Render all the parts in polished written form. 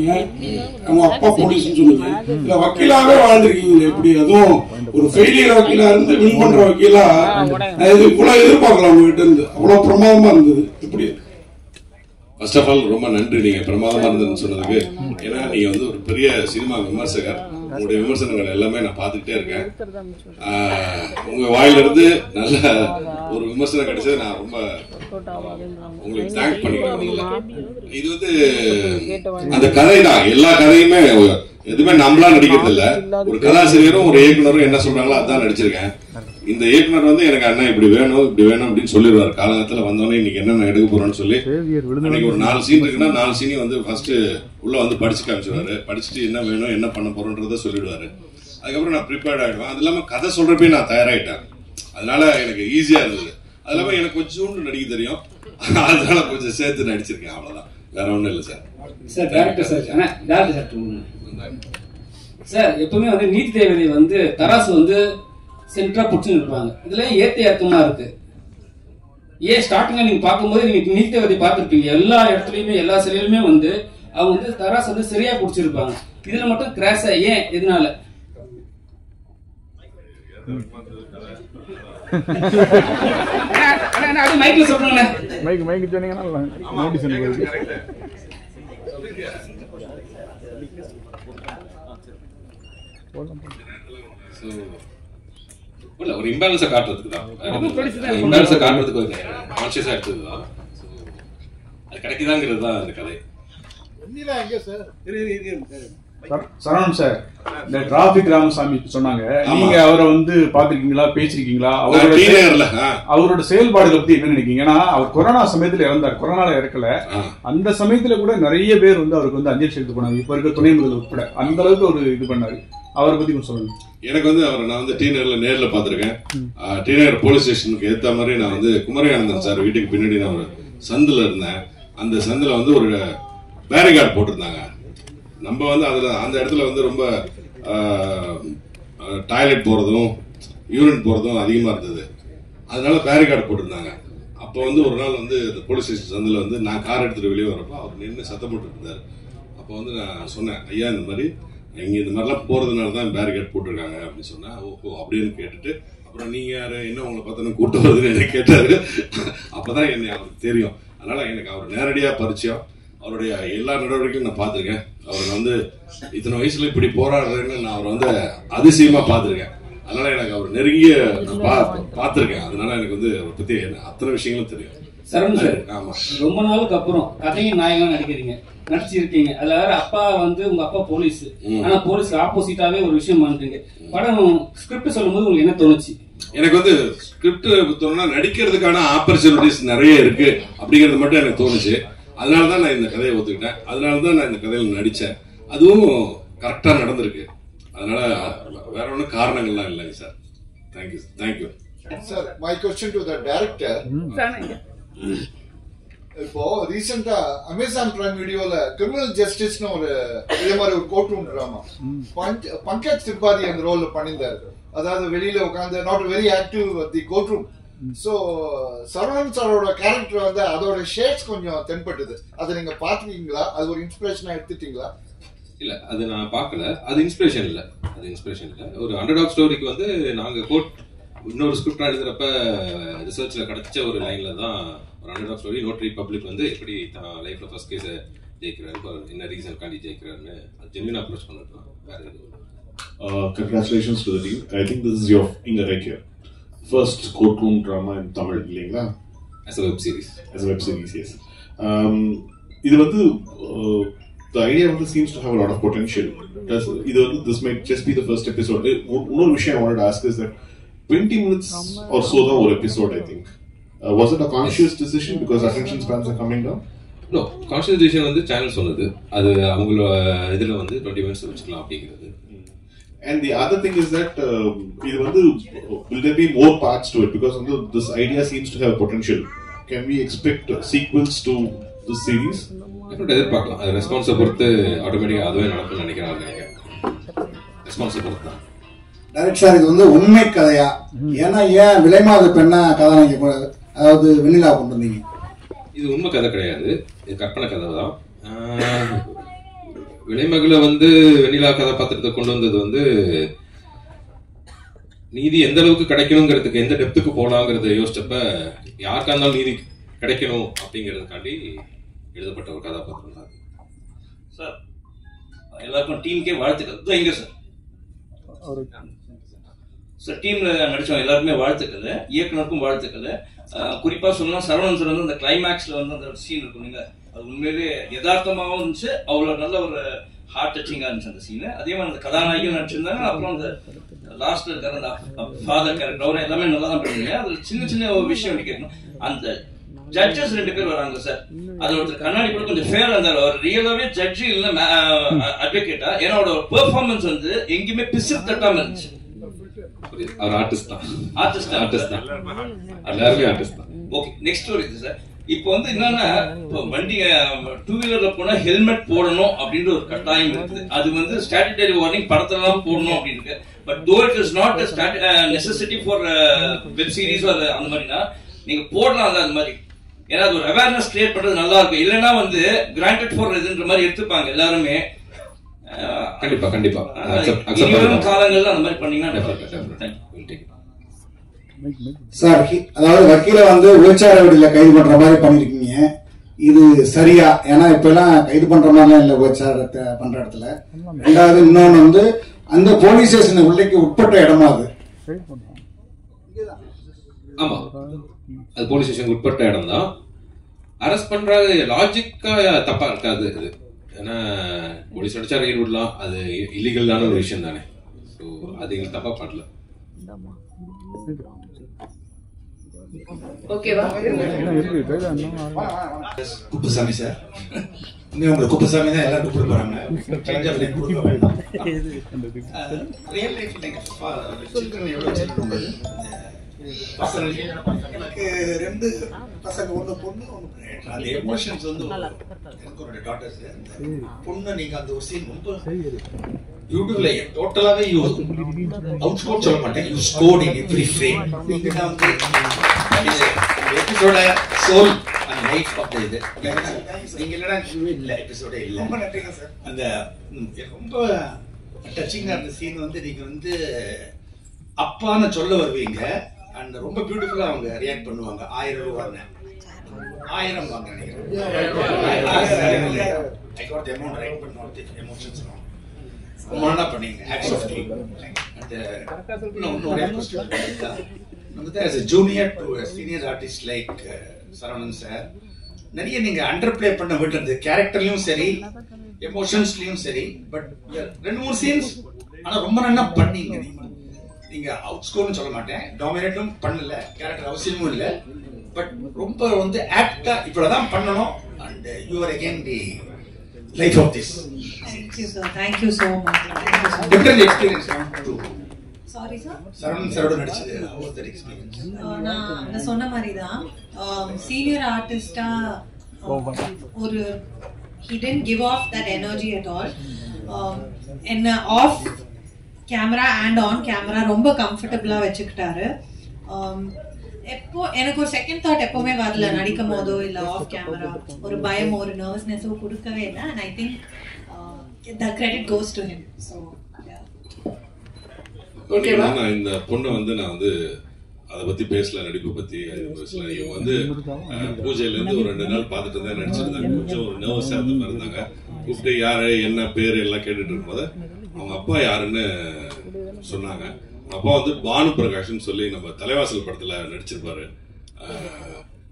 சொன்னீங்க, அவங்க அப்பா போலீஸ்னு சொன்னீங்க. இல்ல வக்கீலாவே வாழ்ந்திருக்கீங்களே, எப்படி அதுவும் ஒரு ஃபெயிலியர் வக்கீலா இருந்து வின் பண்ற வக்கீலா இது இவ்வளவு எதிர்பார்க்கலாம் உங்ககிட்ட இருந்து, அவ்வளவு பிரமாதமா இருந்தது. எப்படி? ஃபர்ஸ்ட் ஆஃப் ஆல் ரொம்ப நன்றி நீங்க பிரமாதமா இருந்ததுன்னு சொன்னதுக்கு. ஏன்னா நீங்க வந்து ஒரு பெரிய சினிமா விமர்சகர், உங்களுடைய விமர்சனங்கள் எல்லாமே நான் பார்த்துக்கிட்டே இருக்கேன். உங்க வாயிலிருந்து நல்ல ஒரு விமர்சனம் கிடைச்சது நான் ரொம்ப உங்களுக்கு தேங்க் பண்ணிக்கிறேன். இது வந்து அந்த கதை தான், எல்லா கதையுமே எதுவுமே நம்மளா நடிக்கிறது இல்ல, ஒரு கதாசிரியரும் ஒரு இயக்குனரும் என்ன சொல்றாங்களோ அதான் நடிச்சிருக்கேன். இந்த இயக்குனர் வந்து எனக்கு அண்ணா இப்படி வேணும் இப்படி வேணும் அப்படின்னு சொல்லிடுவாரு. காலகட்டத்தில் வந்தோடனே இன்னைக்கு என்ன எடுக்க போறோம்னு சொல்லி அன்னைக்கு ஒரு 4 சீன் இருக்குன்னா 4 சீனையும் வந்து ஃபர்ஸ்ட் உள்ள வந்து படிச்சு காமிச்சிருவாரு. படிச்சுட்டு என்ன வேணும் என்ன பண்ண போறோன்றத சொல்லிடுவாரு. அதுக்கப்புறம் நான் ப்ரிப்பேர்ட் ஆயிடுவேன். அது இல்லாம கதை சொல்றப்பே நான் தயாராயிட்டேன். அதனால எனக்கு ஈஸியா இருந்தது. அது இல்லாம எனக்கு கொஞ்சோண்டு நடிக்க தெரியும், அதனால கொஞ்சம் சேர்த்து நடிச்சிருக்கேன். அவ்வளவுதான், வேற ஒண்ணும் இல்லை சார். சார் டைரக்டர் சார் எப்பவுமே வந்து நீதி தேவதை வந்து தராசு வந்து சென்டரா புடிச்சு இருப்பாங்க. இதுல ஏத்த ஏத்தமா இருக்கு. ஏன் ஸ்டார்டிங்ல நீங்க பார்க்கும்போது நீங்க நீதி தேவதை பார்த்திருப்பீங்க, எல்லா இடத்துலயுமே எல்லா சிலையிலுமே வந்து அவங்க வந்து தராசு வந்து சரியா புடிச்சிருப்பாங்க. இதுல மட்டும் கிராஷா ஏன், எதனால? மைக்ல சொல்றாங்க, மைக் சொன்னீங்கன்னா நோட்டீஸ் அனுப்புறது. இல்ல ஒரு இம்பேலன்ஸை காட்டுறதுக்கு தான், இம்பேலன்ஸை காட்டுறதுக்கு கான்சியஸா எடுத்ததுதான். அது கிடைக்குதாங்கிறது தான் அந்த கதை. சரவணன் சார், இந்த டிராபிக் ராமசாமி சொன்னாங்க, நீங்க அவரை வந்து பாத்திருக்கீங்களா, பேசிருக்கீங்களா? அவரோட செயல்பாடுகளை பத்தி என்ன நினைக்கிறீங்க? ஏன்னா அவர் கொரோனா சமயத்துல இறந்தார், கொரோனால இறக்கல. அந்த சமயத்துல கூட நிறைய பேர் வந்து அவருக்கு வந்து அஞ்சலி செலுத்த போனாங்க, இப்ப இருக்க துணை முதல்வர் உட்பட. அந்த அளவுக்கு ஒரு இது பண்ணாரு. அவரை பத்தி கொஞ்சம் சொல்லுங்க. எனக்கு வந்து அவரை நான் வந்து டிநகர்ல நேர்ல பாத்திருக்கேன். டிநகர் போலீஸ் ஸ்டேஷனுக்கு ஏத்த மாதிரி நான் வந்து குமரியானந்தன் சார் வீட்டுக்கு பின்னாடி நான் ஒரு சந்தில இருந்தேன். அந்த சந்தில வந்து ஒரு பேரிகார்டு போட்டிருந்தாங்க. நம்ம வந்து அதுல அந்த இடத்துல வந்து ரொம்ப டாய்லெட் போறதும் யூரின் போறதும் அதிகமா இருந்தது. அதனால பேரிகார்டு போட்டிருந்தாங்க. அப்போ வந்து ஒரு நாள் வந்து இந்த போலீஸ் ஸ்டேஷன் சந்தில வந்து நான் கார் எடுத்துட்டு வெளியே வரப்போ அவர் நின்று சத்தம் போட்டு இருந்தாரு. அப்போ வந்து நான் சொன்னேன், ஐயா இந்த மாதிரி இங்க இந்த மாதிரிலாம் போறதுனால தான் பேரிகார்டு போட்டிருக்காங்க அப்படின்னு சொன்னா, ஓஹோ அப்படின்னு கேட்டுட்டு, அப்புறம் நீங்க யாரு, என்ன உங்களை பார்த்தா கூட்டம் வருதுன்னு என்ன கேட்டாரு. அப்பதான் என்ன அவருக்கு தெரியும். அதனால எனக்கு அவர் நேரடியா பரிச்சயம். அவருடைய எல்லா நடவடிக்கையும் நான் பார்த்திருக்கேன். அவர் வந்து இத்தனை வயசுல இப்படி போராடுறேன்னு நான் அவரை வந்து அதிசயமா பார்த்திருக்கேன். அதனால எனக்கு அவர் நெருங்கிய பார்த்திருக்கேன். அதனால எனக்கு வந்து அவரை பத்தி அத்தனை விஷயங்களும் தெரியும். சரவணன் சார், ஆமா, ரொம்ப நாளுக்கு அப்புறம் கதையும் நாயகம் நடிக்கிறீங்க, நடிச்சிருக்கீங்க. அதுல வேற அப்பா வந்து உங்க அப்பா போலீஸ், ஆனா போலீஸ் ஆப்போசிட்டாவே ஒரு விஷயம் பண்றீங்க. படம் ஸ்கிரிப்ட் சொல்லும் போது உங்களுக்கு என்ன தோணுச்சு? எனக்கு வந்து ஸ்கிரிப்ட் தோணுனா நடிக்கிறதுக்கான ஆப்பர்ச்சுனிட்டிஸ் நிறைய இருக்கு அப்படிங்கிறது மட்டும் எனக்கு தோணுச்சு. அதனாலதான் நான் இந்த கதையை ஒத்துக்கிட்டேன். அதனாலதான் நான் இந்த கதையில நடிச்சேன். அதுவும் கரெக்டா நடந்திருக்கு. அதனால வேற ஒன்றும் காரணங்கள்லாம் இல்லைங்க sir. Thank you thank you sir. My question to the director. இப்போ ரீசெண்டா அமேசான் பிரைம் வீடியோல கிரிமினல் ஜஸ்டிஸ்னு ஒரு இதே மாதிரி ஒரு court room drama Pankaj Tripathi அந்த ரோல்ல பண்ணியிருந்தாரு. அதாவது வெளியில உட்காந்து not very active the court room. So Saravanan சாரோட கேரக்டர் வந்து அதோட ஷேட்ஸ் கொஞ்சம் தென்பட்டது. அதை நீங்க பாத்துக்கீங்களா? அது ஒரு இன்ஸ்பிரேஷனா எடுத்துட்டீங்களா? இல்ல, அது நான் பார்க்கல. அது இன்ஸ்பிரேஷன் இல்ல. ஒரு அண்டர்டாக் ஸ்டோரிக்கு வந்து நாங்க கோர்ட் இன்னொரு ஸ்கிரிப்ட் எழுதுறப்ப ரிசர்ச்ல கிடைச்ச ஒரு லைன்ல தான் ஒரு அண்டர்டாக் ஸ்டோரி. நோட்டரி பப்ளிக் வந்து எப்படி தான் லைஃப்ல ஃபர்ஸ்ட் கேஸ் ஜெயிக்கிறாரு, என்ன ரீசன் காண்டி ஜெயிக்கிறாருன்னு ஜென்யூனா அப்ரோச் பண்ணிருக்கோம். வேற எதுவும். Congratulations to the team. I think this is your finger right here. First courtroom drama in Tamil, இல்லைங்களா? As a web series. Yes. இது வந்து the idea வந்து seems to have a lot of potential. This might just be the first episode. One விஷயம் I wanted to ask is that 20 minutes or so தான் ஒரு episode, I think. Was it a conscious decision because attention spans are coming down? No, conscious decision வந்து channel சொன்னது. அது அவங்களோட இதுல வந்து 20 minutes வச்சுக்கலாம் அப்படிங்கிறது. And the other thing is that இது வந்து will there be more parts to it because this idea seems to have potential. Can we expect sequels to this series? எதிர்பார்க்கலாம். அது ரெஸ்பான்ஸை பொறுத்து ஆட்டோமேட்டிக்கா அதுவே நடக்கும்னு நினைக்கிறேன். ரெஸ்பான்ஸை பொறுத்து தான். டைரக்ட் சார், இது வந்து உண்மை கதையா? ஏன்னா ஏன் விலைமாத பெண்ணா கதாநாயகி கூடாது, அதாவது வெண்ணிலா கொண்டு வந்தீங்க? இது உண்மை கதை கிடையாது, இது கற்பனை கதை தான். விலைமகளை வந்து வெண்ணிலா கதாபாத்திரத்தை கொண்டு வந்தது வந்து நீதி எந்த அளவுக்கு கிடைக்கணுங்கிறதுக்கு எந்த டெப்த்துக்கு போகலாங்கிறத யோசிச்சப்ப யாருக்கா இருந்தாலும் நீதி கிடைக்கணும் அப்படிங்கிறதுக்காண்டி எழுதப்பட்ட ஒரு கதாபாத்திரம் தான் சார். எல்லாருக்கும் டீமுக்கே வாழ்த்துக்கள். எங்க சார் சார் டீம்ல நடிச்சவங்க எல்லாருமே வாழ்த்துக்கள், இயக்குனருக்கும் வாழ்த்துக்கள். குறிப்பா சொல்லலாம் சரவணன் சார் வந்து அந்த கிளைமேக்ஸ்ல வந்து அந்த சீன் இருக்குங்க, அது உண்மையிலேயே யதார்த்தமாகவும் இருந்துச்சு, அவ்வளவு நல்ல ஒரு ஹார்ட் டச்சிங்கா இருந்துச்சு அந்த சீன். அதே மாதிரி அந்த கதாநாயகியும் நடிச்சிருந்தாங்க. அப்புறம் அந்த லாஸ்ட்ல இருக்கிற அந்த ஃபாதர் கேரக்டர் அவரை எல்லாமே நல்லா தான் பண்ணுவீங்க. அதுல சின்ன சின்ன ஒரு விஷயம் கேட்கணும். அந்த ஜட்ஜஸ் 2 பேர் வராங்க சார். அது ஒருத்தர் கண்ணாடி கூட கொஞ்சம் ஃபேர் இருந்தாரு, அவர் ரியலாவே ஜட்ஜி இல்ல அட்வொகேட்டா. ஏன்னா அவரோட பெர்ஃபார்மன்ஸ் வந்து எங்கேயுமே பிசிறு தட்டாம இருந்துச்சு. அவர் ஆர்டிஸ்ட் தான். எல்லாருமே ஆர்டிஸ்ட் தான். ஓகே, நெக்ஸ்ட் ஒரு இது சார். இப்போ வந்து என்னன்னா, இப்போ வண்டி 2 வீலர்ல போனா ஹெல்மெட் போடணும் அப்படின்ற ஒரு கட்டாயம் இருக்குது. அது வந்து ஸ்டாட்யூட்டரி வார்னிங் படத்துல தான் போடணும் அப்படின்னு இருக்கு. But though it is not necessity for web series அந்த மாதிரினா நீங்க போடலாம் அந்த மாதிரி. ஏன்னா அது ஒரு அவேர்னஸ் கிரியேட் பண்றது நல்லா இருக்கும். இல்லைன்னா வந்து கிராண்டட் ஃபார் இதுன்ற மாதிரி எடுத்துப்பாங்க எல்லாருமே. கண்டிப்பா கண்டிப்பா காலங்கள்ல அந்த மாதிரி பண்ணீங்கன்னா சார். அதாவது வக்கீல வந்து விபச்சார வீடுல கைது பண்ற மாதிரி பண்ணிருக்கீங்க, இது சரியா? ஏன்னா இப்ப எல்லாம் கைது பண்ற மாதிரிலாம் இல்ல விபச்சாரத்தை பண்ற இடத்துல. ரெண்டாவது இன்னொன்னு வந்து அந்த போலீஸ் ஸ்டேஷன் உள்ளேக்கு உட்பட்ட இடமா அது? ஆமா, அது போலீஸ் ஸ்டேஷன் உட்பட்ட இடம் தான். அரெஸ்ட் பண்றது லாஜிக்கா தப்பா இருக்காது அது. ஏன்னா போலீஸ் அடிச்சா ரைடு விடலாம், அது இல்லீகலான ஒரு விஷயம் தானே. ஸோ அது எங்களுக்கு தப்பா பண்ணல. ஓகேவா? குப்புசாமி சார், உங்களுக்கு குப்புசாமி தான் எல்லாரும் கூப்பிட்டு போறாங்க. எனக்கு 2 பசங்க, ஒண்ணு பொண்ணு ஒண்ணு பையன். அந்த எமோஷன்ஸ் வந்து எனக்கு ஒரு டாட்டர்ஸ். பொண்ணு நீங்க அந்த ஒரு சீன் ரொம்ப பியூட்டிஃபுல்லா டோட்டலாவே யூ அவுட் ஸ்கோர் சொல்ல மாட்டேன், you scored in every frame. நீங்க தான் வந்து எபிசோட soul and life of the இது. நீங்க இல்லனா இல்ல எபிசோட இல்ல. ரொம்ப நன்றிங்க சார். அந்த ரொம்ப டச்சிங்கா இருந்த சீன் வந்து நீங்க வந்து அப்பான்னு சொல்ல வருவீங்க, அண்ட் ரொம்ப பியூட்டிஃபுல்லா அவங்க ரியாக்ட் பண்ணுவாங்க. 1000 ரூபாய் 1000 வாங்க நினைக்கிறேன். I got the amount right, but not the emotions wrong. ரொம்ப நல்லா பண்ணீங்க. Hats off to you. And no question. As a junior to a senior artist like Saravanan sir, நிறைய நீங்க அண்டர் பிளே பண்ண விட்டுறது கேரக்டர்லயும் சரி எமோஷன்ஸ்லயும் சரி. பட் 2-3 சீன்ஸ் ஆனா ரொம்ப நல்லா பண்ணீங்க. நீங்க அவுட் ஸ்கோர்னு சொல்ல மாட்டேன், டாமினேட்டும் பண்ணல, கேரக்டர் அவசியமும் இல்ல. பட் ரொம்ப வந்து ஆக்டா இப்படிதான் பண்ணணும். And you are again the life of this. Thank you sir. Thank you so much. Different experience to Sorry sir. Saravanan சரோட நடிச்சது how was that experience? நான் சொன்ன மாதிரி தான் சீனியர் ஆர்டிஸ்டா ஒரு he didn't give off that energy at all. என்ன off camera and on camera ரொம்ப கம்ஃபர்டபுளா வச்சுக்கிட்டாரு. எப்போ எனக்கு ஒரு செகண்ட் தாட் எப்பவுமே வரல நடிக்கும் போதோ இல்ல ஆஃப் கேமரா ஒரு பயம் ஒரு நர்வஸ்னஸோ கொடுக்கவே இல்லை. And I think the credit goes to him. So yeah. ஓகேவா? நான் இந்த பொண்ணை வந்து நான் வந்து அதை பத்தி பேசல, நடிப்பு பத்தி பேசல. இவங்க வந்து பூஜையில இருந்து ஒரு 2 நாள் பார்த்துட்டு தான் நடிச்சிருந்தாங்க. கொஞ்சம் ஒரு நர்வஸா இருந்த மாதிரி இருந்தாங்க. கூப்பிட்டு யாரு என்ன பேரு எல்லாம் கேட்டுட்டு இருக்கும்போது அவங்க அப்பா யாருன்னு சொன்னாங்க. அப்பா வந்து பானு பிரகாஷ்னு சொல்லி நம்ம தலைவாசல் படத்துல நடிச்சிருப்பாரு.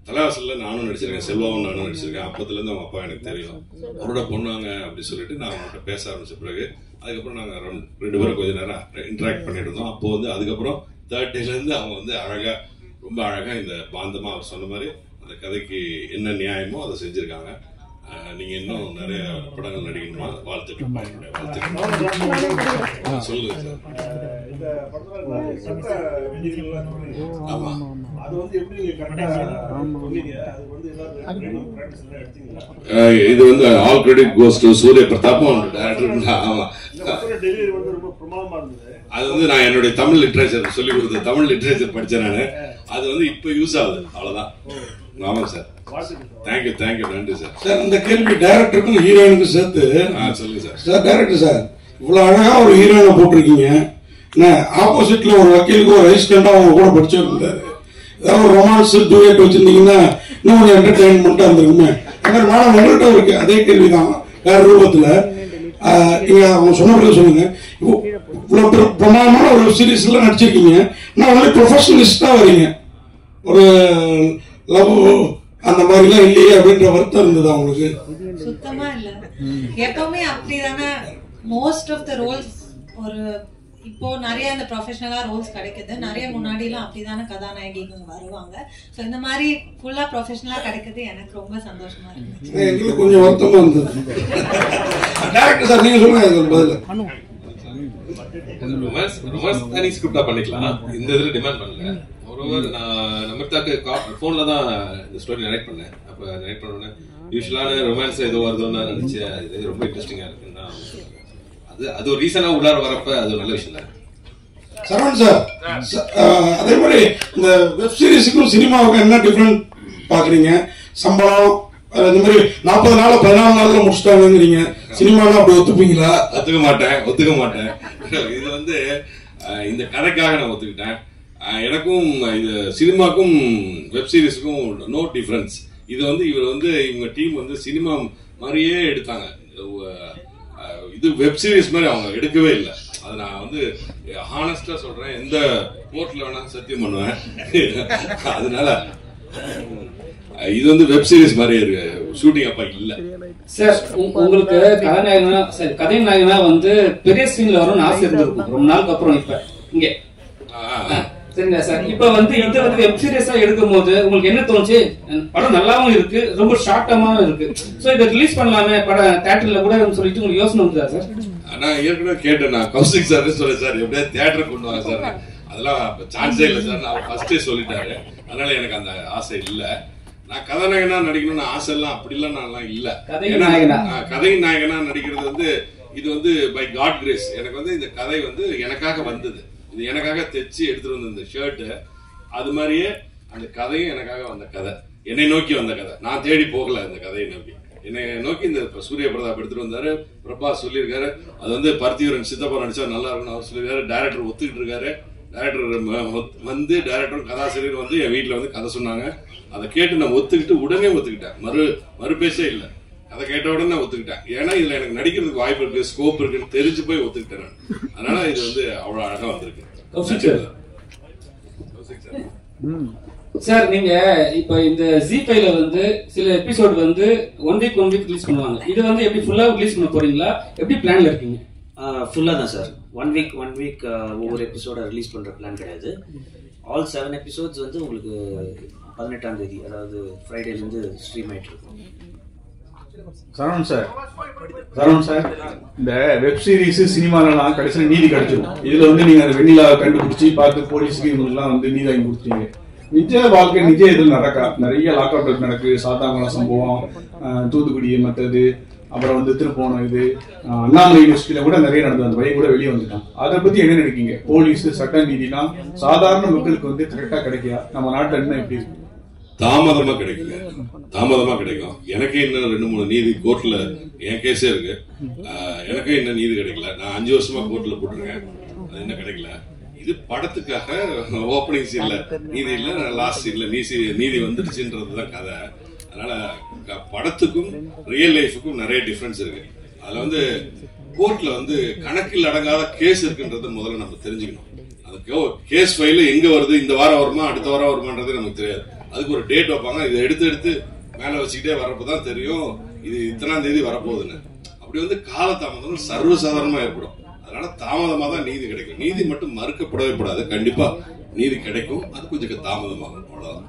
தலைவாசல்ல நானும் நடிச்சிருக்கேன், செல்வாவும் நானும் நடிச்சிருக்கேன். அப்பத்துல இருந்து அவங்க அப்பா எனக்கு தெரியும். அவரோட பொண்ணாங்க அப்படி சொல்லிட்டு நான் அவங்கள்ட்ட பேச ஆரம்பிச்ச பிறகு அதுக்கப்புறம் நாங்க 2 பேரும் கொஞ்ச நேரம் இன்டராக்ட் பண்ணிட்டு இருந்தோம். அப்போ வந்து அதுக்கப்புறம் 3rd டேல இருந்து அவங்க வந்து அழகா ரொம்ப அழகா இந்த பாந்தமா அவர் சொன்ன மாதிரி அந்த கதைக்கு என்ன நியாயமோ அதை செஞ்சிருக்காங்க. நீங்க இன்னும் நிறைய படங்கள் நடிக்கணுமா? வாழ்த்துக்கள். சொல்லுங்க ஆமா இது வந்து ஆல் கிரெடிட் கோஸ் டு சூரிய பிரதாப்பும் டைரக்டர். ஆமா அது வந்து நான் என்னுடைய தமிழ் லிட்ரேச்சர் சொல்லி கொடுத்த தமிழ் லிட்ரேச்சர் படிச்சேன் நானு. அது வந்து இப்ப யூஸ் ஆகுது, அவ்வளவுதான். ஆமாம் சார். தேங்க்யூ தேங்க்யூ, நன்றி சார். சார் இந்த கேள்வி டைரக்டருக்கும் ஹீரோயினுக்கும் சேர்த்து. சொல்லுங்க சார். சார் டைரக்டர் சார், இவ்வளவு அழகா ஒரு ஹீரோயினை போட்டிருக்கீங்க, ஆப்போசிட்ல ஒரு வக்கீலுக்கு ஒரு ரெசிஸ்டண்டா அவங்க கூட படிச்சிருந்தாரு, ஏதாவது ஒரு ரொமான்ஸ் டூயட் வச்சிருந்தீங்கன்னா இன்னும் கொஞ்சம் என்டர்டைன்மெண்டா இருந்திருக்குமே. அந்த மேடம் உங்கள்கிட்ட இருக்கு அதே கேள்விதான் வேற ரூபத்துல. நீங்க அவங்க சொன்ன சொல்லுங்க, இவ்வளவு பிரமாதமான ஒரு சீரீஸ்ல நடிச்சிருக்கீங்க, நான் வந்து ப்ரொஃபஷனலிஸ்டா வரீங்க, ஒரு லவ் அந்த மாதிரி எல்லாம் இல்லையே அப்படின்ற வருத்தம் இருந்தது அவங்களுக்கு? சுத்தமா இல்ல, எப்பவுமே அப்படிதானே. மோஸ்ட் ஆஃப் த ரோல்ஸ் ஒரு இப்போ நிறைய இந்த ப்ரொஃபஷனலா ரோல்ஸ் கிடைக்குது, நிறைய முன்னாடி எல்லாம் அப்படிதானே கதாநாயகிகள் வருவாங்க. சோ இந்த மாதிரி ஃபுல்லா ப்ரொஃபஷனலா கிடைக்கிறது எனக்கு ரொம்ப சந்தோஷமா இருந்துச்சு. எங்களுக்கு கொஞ்சம் வருத்தமா இருந்தது. டைரக்டர் சார் நீங்க சொல்லுங்க பதில். ரொமான்ஸ் தனி ஸ்கிரிப்டா பண்ணிக்கலாம், இந்த இதுல டிமாண்ட் பண்ணல. ஒருவர் நான் நமர்தாக்கு போன்ல தான் இந்த ஸ்டோரி நரேட் பண்ணேன். அப்ப நரேட் பண்ணோன்னே யூஸ்வலான ரொமான்ஸ் ஏதோ வருதோன்னு நினைச்சேன். இது ரொம்ப இன்ட்ரெஸ்டிங்கா இருக்குன்னா அது ஒரு ரீசனா உள்ளார வரப்ப அது ஒரு நல்ல விஷயம் தான். சரவணன் சார், அதே மாதிரி இந்த வெப் சீரிஸுக்கும் சினிமாவுக்கும் என்ன டிஃபரெண்ட் பாக்குறீங்க? சம்பளம் இந்த மாதிரி 40 நாள் 14 நாள்ல முடிச்சுட்டாங்கிறீங்க, சினிமாலாம் அப்படி ஒத்துப்பீங்களா? ஒத்துக்க மாட்டேன். இது வந்து இந்த கதைக்காக நான் ஒத்துக்கிட்டேன். எனக்கும் இது சினிமாக்கும் வெப் சீரிஸுக்கும் நோ டிஃபரன்ஸ். இது வந்து இவர் வந்து இவங்க டீம் வந்து சினிமா மாதிரியே எடுத்தாங்க, இது வெப் சீரிஸ் மாதிரி அவங்க எடுக்கவே இல்லை. அது நான் வந்து ஹானஸ்டா சொல்றேன், எந்த கோர்ட்ல வேணா சத்தியம் பண்ணுவேன். அதனால இது வந்து வெப் சீரிஸ் மாதிரி ஷூட்டிங் அப்ப இல்ல சார். உங்களுக்கு கதாநாயகனா சரி கதைநாயகனா வந்து பெரிய ஸ்கிரீன்ல வரும்னு ஆசை இருந்திருக்கும் ரொம்ப நாளுக்கு அப்புறம். இப்ப இங்க சரிங்களா சார், இப்ப வந்து இது வந்து வெப் சீரிஸா எடுக்கும் போது உங்களுக்கு என்ன தோணுச்சு? படம் நல்லாவும் இருக்கு, ரொம்ப ஷார்ட்டமாவும் இருக்கு, சோ இதை ரிலீஸ் பண்ணலாமே படம் தியேட்டர்ல கூட சொல்லிட்டு உங்களுக்கு யோசனை வந்துதா சார்? நான் ஏற்கனவே கேட்டேன், நான் கௌசிக் சார் சொல்றேன் சார் எப்படியாவது தியேட்டர் கொண்டு வாங்க சார். அதெல்லாம் சான்ஸே இல்லை சார், நான் ஃபர்ஸ்டே சொல்லிட்டாரு. அதனால எனக்கு அந்த ஆசை இல்ல. நான் கதாநாயகனா நடிக்கணும்னு ஆசை எல்லாம் அப்படிலாம் நான் இல்ல. கதை நாயகனா நடிக்கிறது வந்து இது வந்து பை காட் கிரேஸ். எனக்கு வந்து இந்த கதை வந்து எனக்காக வந்தது, இது எனக்காக தைச்சு எடுத்துட்டு வந்த இந்த ஷர்ட், அது மாதிரியே அந்த கதையும் எனக்காக வந்த கதை, என்னை நோக்கி வந்த கதை. நான் தேடி போகல இந்த கதையை நோக்கி, என்னை நோக்கி இந்த சூரிய பிரதாப் எடுத்துட்டு வந்தாரு. பிரபாஸ் சொல்லியிருக்காரு, அது வந்து பருத்தியூரன் சித்தப்பா நடிச்சா நல்லா இருக்குன்னு அவர் சொல்லியிருக்காரு. டைரக்டர் ஒத்துக்கிட்டு இருக்காரு. டைரக்டர் வந்து டைரக்டர் கதாசிரியர் வந்து என் வீட்டுல வந்து கதை சொன்னாங்க. அதை கேட்டு நான் ஒத்துக்கிட்டு உடனே ஒத்துக்கிட்டேன், மறு பேசே இல்லை. அதை கேட்ட உடனே நான் ஒத்துக்கிட்டேன். ஏன்னா இதுல எனக்கு நடிக்கிறதுக்கு வாய்ப்பு இருக்கு, ஸ்கோப் இருக்குன்னு தெரிஞ்சு போய் ஒத்துக்கிட்டேன் நான். அதனால இது வந்து அவ்வளவு அழகா வந்திருக்கு. சார் நீங்க இப்ப இந்த ஜி5ல வந்து சில எபிசோட் வந்து ஒன் வீக் ரிலீஸ் பண்ணுவாங்க, இது வந்து எப்படி ஃபுல்லா ரிலீஸ் பண்ண போறீங்களா? எப்படி பிளான்ல இருக்கீங்க? ஃபுல்லா தான் சார், ஒன் வீக் ஒவ்வொரு எபிசோட ரிலீஸ் பண்ற பிளான் கிடையாது. ஆல் 7 எபிசோட்ஸ் வந்து உங்களுக்கு 18ஆம் தேதி அதாவது ஃப்ரைடேல இருந்து ஸ்ட்ரீம் ஆயிட்டு இருக்கும். சரவணன் சார், இந்த வெப் சீரிஸ் சினிமாலாம் கடைசியில் நீதி கிடைச்சிடும். இதுல வந்து நீங்க அந்த வெண்ணிலா கண்டுபிடிச்சி பார்த்து போலீஸுக்கு இவங்களுக்குலாம் வந்து நீதி வாங்கி கொடுத்தீங்க. நிஜ வாழ்க்கை நிஜ இதில் நிறைய லாக்அப் நடக்கு, சாத்தாங்குளம் சம்பவம், தூத்துக்குடி மற்றது, அப்புறம் வந்து திருப்போணம், இது அண்ணாமலை யூனிவர்சிட்டியில கூட நிறைய நடந்தது. அந்த பையன் கூட வெளியே வந்துட்டான். அதை பத்தி என்ன நினைக்கீங்க? போலீஸ் சட்ட நீதிலாம் சாதாரண மக்களுக்கு வந்து கரெக்டா கிடைக்கா? நம்ம நாட்டில் என்ன எப்படி இருக்கு? தாமதமா கிடைக்கும். எனக்கே இன்னும் 2-3 நீதி கோர்ட்ல என் கேஸே இருக்கு. எனக்கே இன்னும் நீதி கிடைக்கல. நான் 5 வருஷமா கோர்ட்ல போட்டிருக்கேன், அது இன்னும் கிடைக்கல. இது படத்துக்காக ஓப்பனிங் சீன்ல நீதி இல்ல, லாஸ்ட் சீன்ல நீதி வந்துடுச்சுன்றதுதான் கதை. அதனால படத்துக்கும் ரியல் லைஃபுக்கும் நிறைய டிஃபரன்ஸ் இருக்கு. அதுல வந்து கோர்ட்ல வந்து கணக்கில் அடங்காத கேஸ் இருக்குன்றத முதல்ல நம்ம தெரிஞ்சுக்கணும். அது கேஸ் ஃபைல் எங்க வருது, இந்த வாரம் வருமா அடுத்த வாரம் வருமானது நமக்கு தெரியாது. அதுக்கு ஒரு டேட் வைப்பாங்க, இதை எடுத்து மேல வச்சுக்கிட்டே வரப்பதான் தெரியும் இது இத்தனாம் தேதி வரப்போகுதுன்னு. அப்படி வந்து காலதாமதம் சர்வசாதாரணமா ஏற்படும். அதனால தாமதமா தான் நீதி கிடைக்கும். நீதி மட்டும் மறுக்கப்படவே கூடாது, கண்டிப்பா நீதி கிடைக்கும், அது கொஞ்சம் தாமதமாகும், அவ்வளவுதான்.